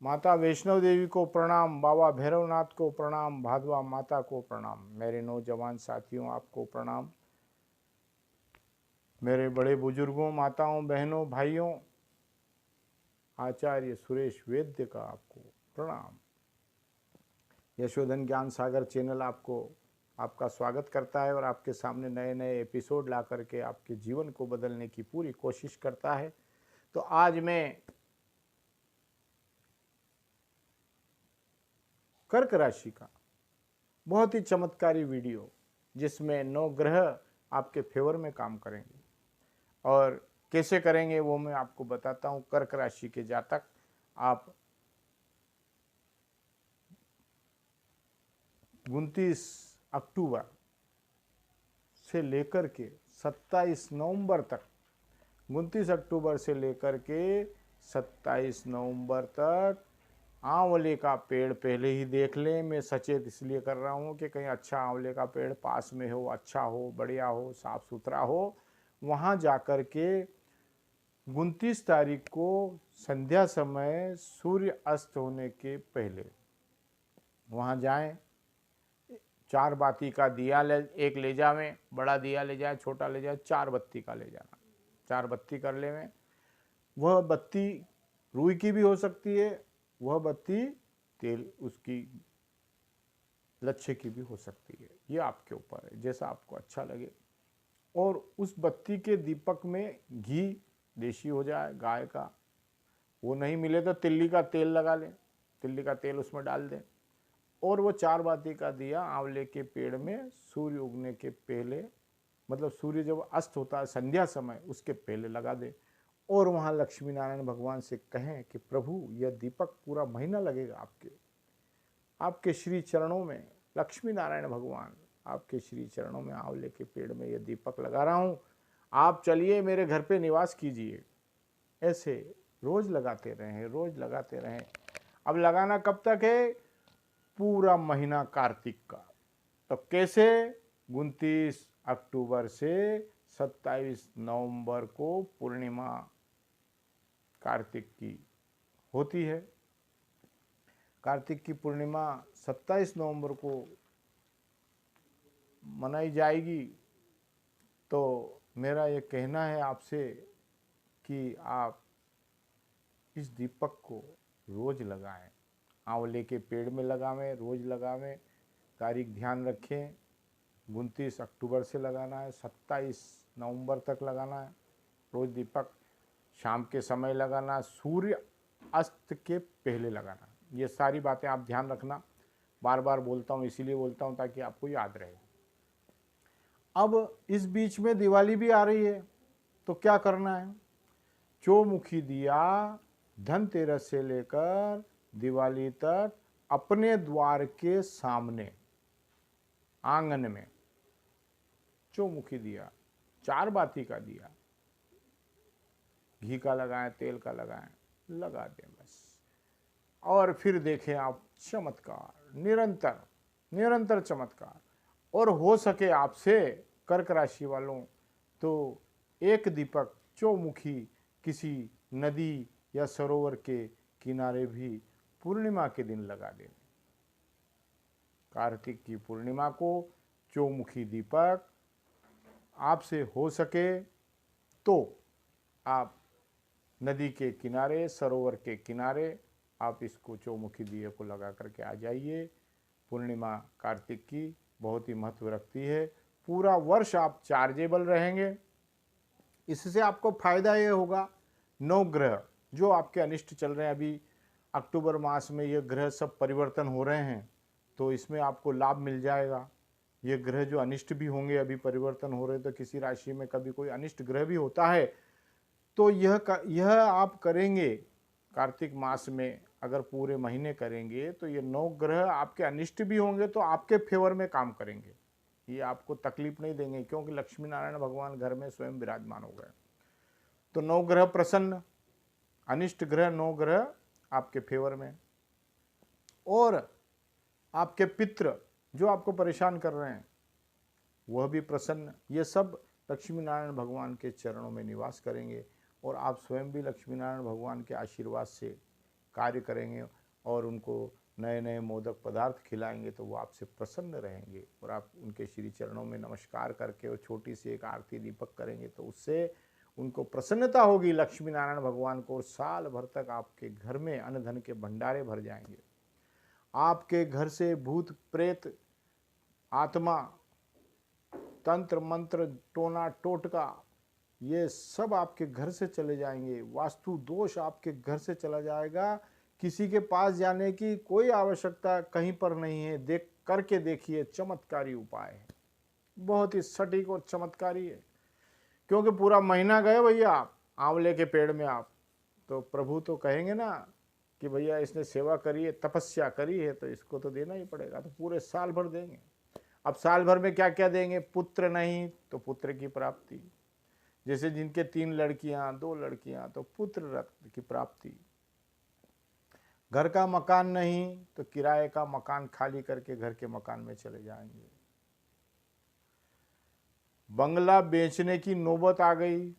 माता वैष्णव देवी को प्रणाम, बाबा भैरवनाथ को प्रणाम, भादवा माता को प्रणाम। मेरे नौजवान साथियों आपको प्रणाम। मेरे बड़े बुजुर्गों, माताओं, बहनों, भाइयों, आचार्य सुरेश वैद्य का आपको प्रणाम। यशोधन ज्ञान सागर चैनल आपका स्वागत करता है और आपके सामने नए नए एपिसोड ला करके आपके जीवन को बदलने की पूरी कोशिश करता है। तो आज मैं कर्क राशि का बहुत ही चमत्कारी वीडियो, जिसमें 9 ग्रह आपके फेवर में काम करेंगे और कैसे करेंगे वो मैं आपको बताता हूँ। कर्क राशि के जातक आप 29 अक्टूबर से लेकर के 27 नवंबर तक, 29 अक्टूबर से लेकर के 27 नवंबर तक आंवले का पेड़ पहले ही देख लें। मैं सचेत इसलिए कर रहा हूँ कि कहीं अच्छा आंवले का पेड़ पास में हो, अच्छा हो, बढ़िया हो, साफ सुथरा हो। वहाँ जाकर के 29 तारीख को संध्या समय सूर्य अस्त होने के पहले वहाँ जाएं। 4 बाती का दिया एक ले जावें, बड़ा दिया ले जाए, छोटा ले जाए, 4 बत्ती का ले जाना। 4 बत्ती कर लेवें। वह बत्ती रुई की भी हो सकती है, वह बत्ती तेल उसकी लच्छे की भी हो सकती है। ये आपके ऊपर है, जैसा आपको अच्छा लगे। और उस बत्ती के दीपक में घी देशी हो जाए, गाय का, वो नहीं मिले तो तिल्ली का तेल लगा लें, तिल्ली का तेल उसमें डाल दें। और वो 4 बाती का दिया आंवले के पेड़ में सूर्य उगने के पहले, मतलब सूर्य जब अस्त होता है संध्या समय, उसके पहले लगा दें। और वहाँ लक्ष्मी नारायण भगवान से कहें कि प्रभु यह दीपक पूरा महीना लगेगा आपके श्री चरणों में। लक्ष्मी नारायण भगवान, आपके श्री चरणों में आंवले के पेड़ में यह दीपक लगा रहा हूँ, आप चलिए मेरे घर पे निवास कीजिए। ऐसे रोज लगाते रहें, रोज लगाते रहें। अब लगाना कब तक है? पूरा महीना कार्तिक का। तो कैसे? 29 अक्टूबर से 27 नवंबर को पूर्णिमा कार्तिक की होती है। कार्तिक की पूर्णिमा 27 नवंबर को मनाई जाएगी। तो मेरा ये कहना है आपसे कि आप इस दीपक को रोज लगाएं। आंवले के पेड़ में लगावें, रोज लगावें। तारीख ध्यान रखें, 29 अक्टूबर से लगाना है, 27 नवंबर तक लगाना है। रोज दीपक शाम के समय लगाना, सूर्य अस्त के पहले लगाना। ये सारी बातें आप ध्यान रखना। बार बार बोलता हूँ, इसीलिए बोलता हूँ ताकि आपको याद रहे। अब इस बीच में दिवाली भी आ रही है, तो क्या करना है? चौमुखी दिया धनतेरस से लेकर दिवाली तक अपने द्वार के सामने आंगन में चौमुखी दिया, 4 बाती का दिया, घी का लगाएं, तेल का लगाएं, लगा दें बस। और फिर देखें आप चमत्कार, निरंतर निरंतर चमत्कार। और हो सके आपसे कर्क राशि वालों तो एक दीपक चौमुखी किसी नदी या सरोवर के किनारे भी पूर्णिमा के दिन लगा दें। कार्तिक की पूर्णिमा को चौमुखी दीपक आपसे हो सके तो आप नदी के किनारे, सरोवर के किनारे आप इसको चौमुखी दिए को लगा करके आ जाइए। पूर्णिमा कार्तिक की बहुत ही महत्व रखती है। पूरा वर्ष आप चार्जेबल रहेंगे। इससे आपको फायदा ये होगा, 9 ग्रह जो आपके अनिष्ट चल रहे हैं, अभी अक्टूबर मास में ये ग्रह सब परिवर्तन हो रहे हैं, तो इसमें आपको लाभ मिल जाएगा। ये ग्रह जो अनिष्ट भी होंगे, अभी परिवर्तन हो रहे, तो किसी राशि में कभी कोई अनिष्ट ग्रह भी होता है, तो यह आप करेंगे कार्तिक मास में। अगर पूरे महीने करेंगे तो ये 9 ग्रह आपके अनिष्ट भी होंगे तो आपके फेवर में काम करेंगे। ये आपको तकलीफ नहीं देंगे, क्योंकि लक्ष्मी नारायण भगवान घर में स्वयं विराजमान हो गए। तो 9 ग्रह प्रसन्न, अनिष्ट ग्रह 9 ग्रह आपके फेवर में। और आपके पितृ जो आपको परेशान कर रहे हैं वह भी प्रसन्न। ये सब लक्ष्मी नारायण भगवान के चरणों में निवास करेंगे और आप स्वयं भी लक्ष्मी नारायण भगवान के आशीर्वाद से कार्य करेंगे और उनको नए नए मोदक पदार्थ खिलाएंगे तो वो आपसे प्रसन्न रहेंगे और आप उनके श्री चरणों में नमस्कार करके और छोटी सी एक आरती दीपक करेंगे तो उससे उनको प्रसन्नता होगी लक्ष्मी नारायण भगवान को, और साल भर तक आपके घर में अन्न धन के भंडारे भर जाएंगे। आपके घर से भूत प्रेत आत्मा तंत्र मंत्र टोना टोटका ये सब आपके घर से चले जाएंगे। वास्तु दोष आपके घर से चला जाएगा। किसी के पास जाने की कोई आवश्यकता कहीं पर नहीं है। देख करके देखिए, चमत्कारी उपाय है, बहुत ही सटीक और चमत्कारी है। क्योंकि पूरा महीना गए भैया आप आंवले के पेड़ में, आप तो प्रभु तो कहेंगे ना कि भैया इसने सेवा करी है, तपस्या करी है, तो इसको तो देना ही पड़ेगा। तो पूरे साल भर देंगे। अब साल भर में क्या क्या देंगे? पुत्र नहीं तो पुत्र की प्राप्ति, जैसे जिनके 3 लड़कियां 2 लड़कियां तो पुत्र रत्न की प्राप्ति। घर का मकान नहीं तो किराए का मकान खाली करके घर के मकान में चले जाएंगे। बंगला बेचने की नौबत आ गई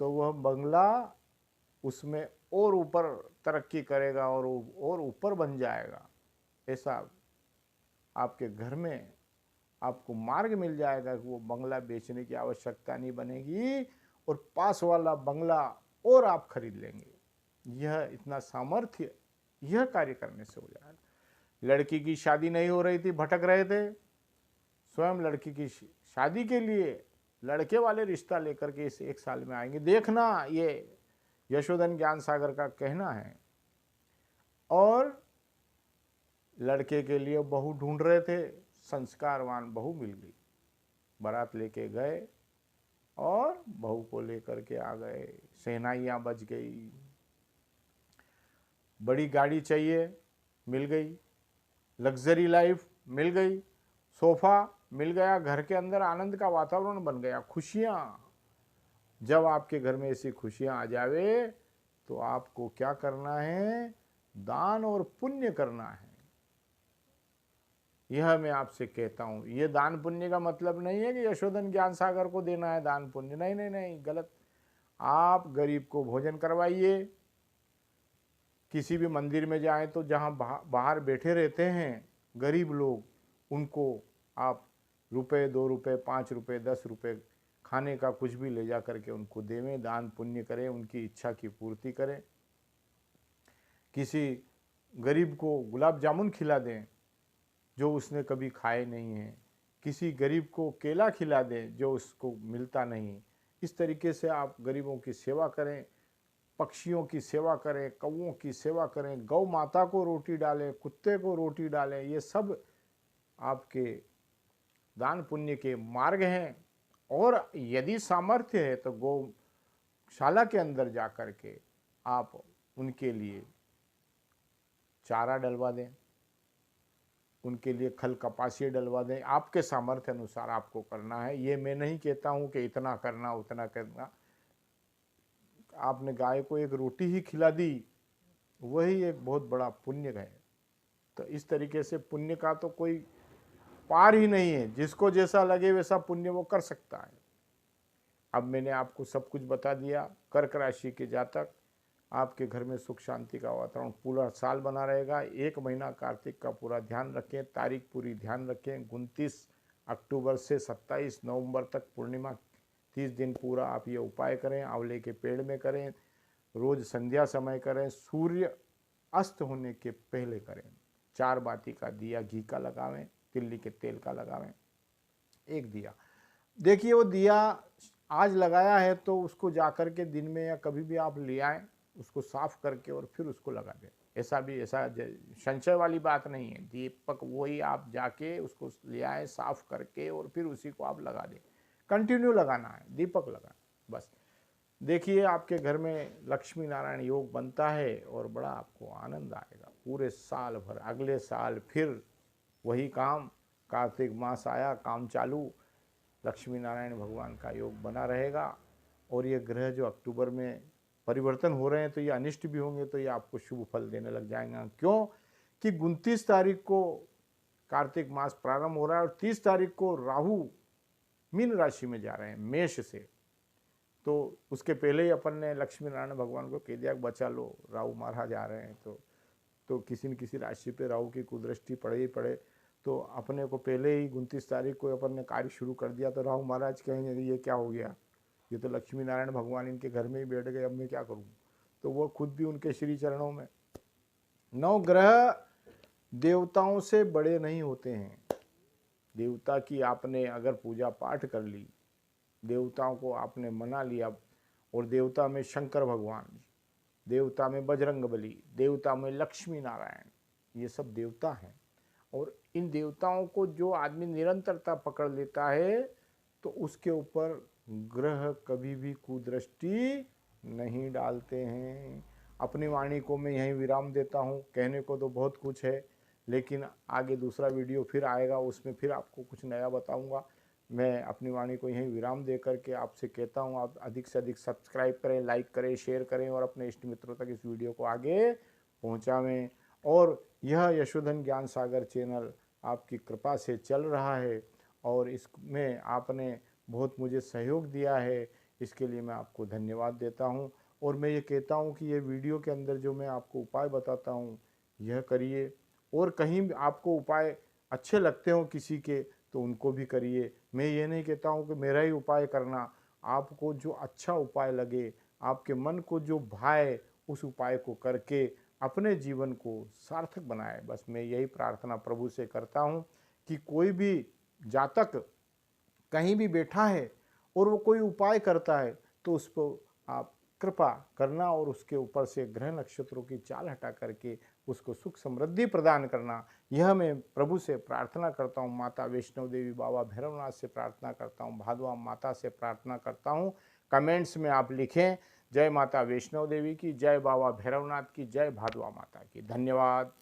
तो वह बंगला उसमें और ऊपर तरक्की करेगा और ऊपर बन जाएगा। ऐसा आपके घर में आपको मार्ग मिल जाएगा कि वो बंगला बेचने की आवश्यकता नहीं बनेगी और पास वाला बंगला और आप खरीद लेंगे। यह इतना सामर्थ्य यह कार्य करने से हो जाएगा। लड़की की शादी नहीं हो रही थी, भटक रहे थे, स्वयं लड़की की शादी के लिए लड़के वाले रिश्ता लेकर के इस 1 साल में आएंगे। देखना, ये यशोधन ज्ञान सागर का कहना है। और लड़के के लिए बहू ढूंढ रहे थे, संस्कारवान बहू मिल गई। बारात लेके गए और बहू को लेकर के आ गए। शहनाइयाँ बज गई। बड़ी गाड़ी चाहिए, मिल गई। लग्जरी लाइफ मिल गई। सोफा मिल गया। घर के अंदर आनंद का वातावरण बन गया। खुशियाँ, जब आपके घर में ऐसी खुशियाँ आ जावे तो आपको क्या करना है? दान और पुण्य करना है। यह मैं आपसे कहता हूँ। ये दान पुण्य का मतलब नहीं है कि यशोधन ज्ञान सागर को देना है दान पुण्य, नहीं नहीं नहीं, गलत। आप गरीब को भोजन करवाइए। किसी भी मंदिर में जाएं तो जहाँ बाहर बैठे रहते हैं गरीब लोग, उनको आप रुपए 2 रुपए 5 रुपए 10 रुपए खाने का कुछ भी ले जा करके उनको देवें, दान पुण्य करें, उनकी इच्छा की पूर्ति करें। किसी गरीब को गुलाब जामुन खिला दें जो उसने कभी खाए नहीं हैं। किसी गरीब को केला खिला दें जो उसको मिलता नहीं। इस तरीके से आप गरीबों की सेवा करें, पक्षियों की सेवा करें, कौओं की सेवा करें, गौ माता को रोटी डालें, कुत्ते को रोटी डालें। ये सब आपके दान पुण्य के मार्ग हैं। और यदि सामर्थ्य है तो गौशाला के अंदर जा कर के आप उनके लिए चारा डलवा दें, उनके लिए खल कपासिए डलवा दें। आपके सामर्थ्य अनुसार आपको करना है। ये मैं नहीं कहता हूँ कि इतना करना उतना करना। आपने गाय को एक रोटी ही खिला दी, वही एक बहुत बड़ा पुण्य है। तो इस तरीके से पुण्य का तो कोई पार ही नहीं है। जिसको जैसा लगे वैसा पुण्य वो कर सकता है। अब मैंने आपको सब कुछ बता दिया। कर्क राशि के जातक, आपके घर में सुख शांति का वातावरण पूरा साल बना रहेगा। 1 महीना कार्तिक का पूरा ध्यान रखें, तारीख पूरी ध्यान रखें। 29 अक्टूबर से 27 नवंबर तक पूर्णिमा 30 दिन पूरा आप ये उपाय करें। आंवले के पेड़ में करें, रोज संध्या समय करें, सूर्य अस्त होने के पहले करें। 4 बाती का दिया घी का लगावें, तिल्ली के तेल का लगावें। 1 दिया, देखिए वो दिया आज लगाया है तो उसको जाकर के दिन में या कभी भी आप ले आएँ, उसको साफ करके और फिर उसको लगा दें। ऐसा संशय वाली बात नहीं है। दीपक वही आप जाके उसको ले आए साफ करके और फिर उसी को आप लगा दें। कंटिन्यू लगाना है, दीपक लगाना बस। देखिए आपके घर में लक्ष्मी नारायण योग बनता है और बड़ा आपको आनंद आएगा पूरे साल भर। अगले साल फिर वही काम, कार्तिक मास आया, काम चालू, लक्ष्मी नारायण भगवान का योग बना रहेगा। और ये ग्रह जो अक्टूबर में परिवर्तन हो रहे हैं तो ये अनिष्ट भी होंगे, तो ये आपको शुभ फल देने लग जाएंगे। क्यों कि 29 तारीख को कार्तिक मास प्रारंभ हो रहा है और 30 तारीख को राहु मीन राशि में जा रहे हैं, मेष से। तो उसके पहले ही अपन ने लक्ष्मी नारायण भगवान को कह दिया कि बचा लो, राहु महाराज आ रहे हैं। तो किसी न किसी राशि पे राहु की कुदृष्टि पड़े ही पड़े, तो अपने को पहले ही 29 तारीख को अपन ने कार्य शुरू कर दिया। तो राहु महाराज कहेंगे ये क्या हो गया, ये तो लक्ष्मी नारायण भगवान इनके घर में ही बैठ गए, अब मैं क्या करूँ। तो वो खुद भी उनके श्री चरणों में। 9 ग्रह देवताओं से बड़े नहीं होते हैं। देवता की आपने अगर पूजा पाठ कर ली, देवताओं को आपने मना लिया, और देवता में शंकर भगवान, देवता में बजरंग बली, देवता में लक्ष्मी नारायण, ये सब देवता हैं। और इन देवताओं को जो आदमी निरंतरता पकड़ लेता है तो उसके ऊपर ग्रह कभी भी कुदृष्टि नहीं डालते हैं। अपनी वाणी को मैं यहीं विराम देता हूँ। कहने को तो बहुत कुछ है, लेकिन आगे दूसरा वीडियो फिर आएगा, उसमें फिर आपको कुछ नया बताऊंगा। मैं अपनी वाणी को यहीं विराम दे करके आपसे कहता हूँ, आप अधिक से अधिक सब्सक्राइब करें, लाइक करें, शेयर करें और अपने इष्ट मित्रों तक इस वीडियो को आगे पहुँचावें। और यह यशोधन ज्ञान सागर चैनल आपकी कृपा से चल रहा है और इसमें आपने बहुत मुझे सहयोग दिया है, इसके लिए मैं आपको धन्यवाद देता हूँ। और मैं ये कहता हूँ कि ये वीडियो के अंदर जो मैं आपको उपाय बताता हूँ यह करिए, और कहीं भी आपको उपाय अच्छे लगते हो किसी के तो उनको भी करिए। मैं ये नहीं कहता हूँ कि मेरा ही उपाय करना, आपको जो अच्छा उपाय लगे, आपके मन को जो भाए, उस उपाय को करके अपने जीवन को सार्थक बनाए। बस मैं यही प्रार्थना प्रभु से करता हूँ कि कोई भी जातक कहीं भी बैठा है और वो कोई उपाय करता है तो उस पर आप कृपा करना और उसके ऊपर से ग्रह नक्षत्रों की चाल हटा करके उसको सुख समृद्धि प्रदान करना, यह मैं प्रभु से प्रार्थना करता हूँ। माता वैष्णव देवी, बाबा भैरवनाथ से प्रार्थना करता हूँ, भादवा माता से प्रार्थना करता हूँ। कमेंट्स में आप लिखें, जय माता वैष्णव देवी की, जय बाबा भैरवनाथ की, जय भादवा माता की। धन्यवाद।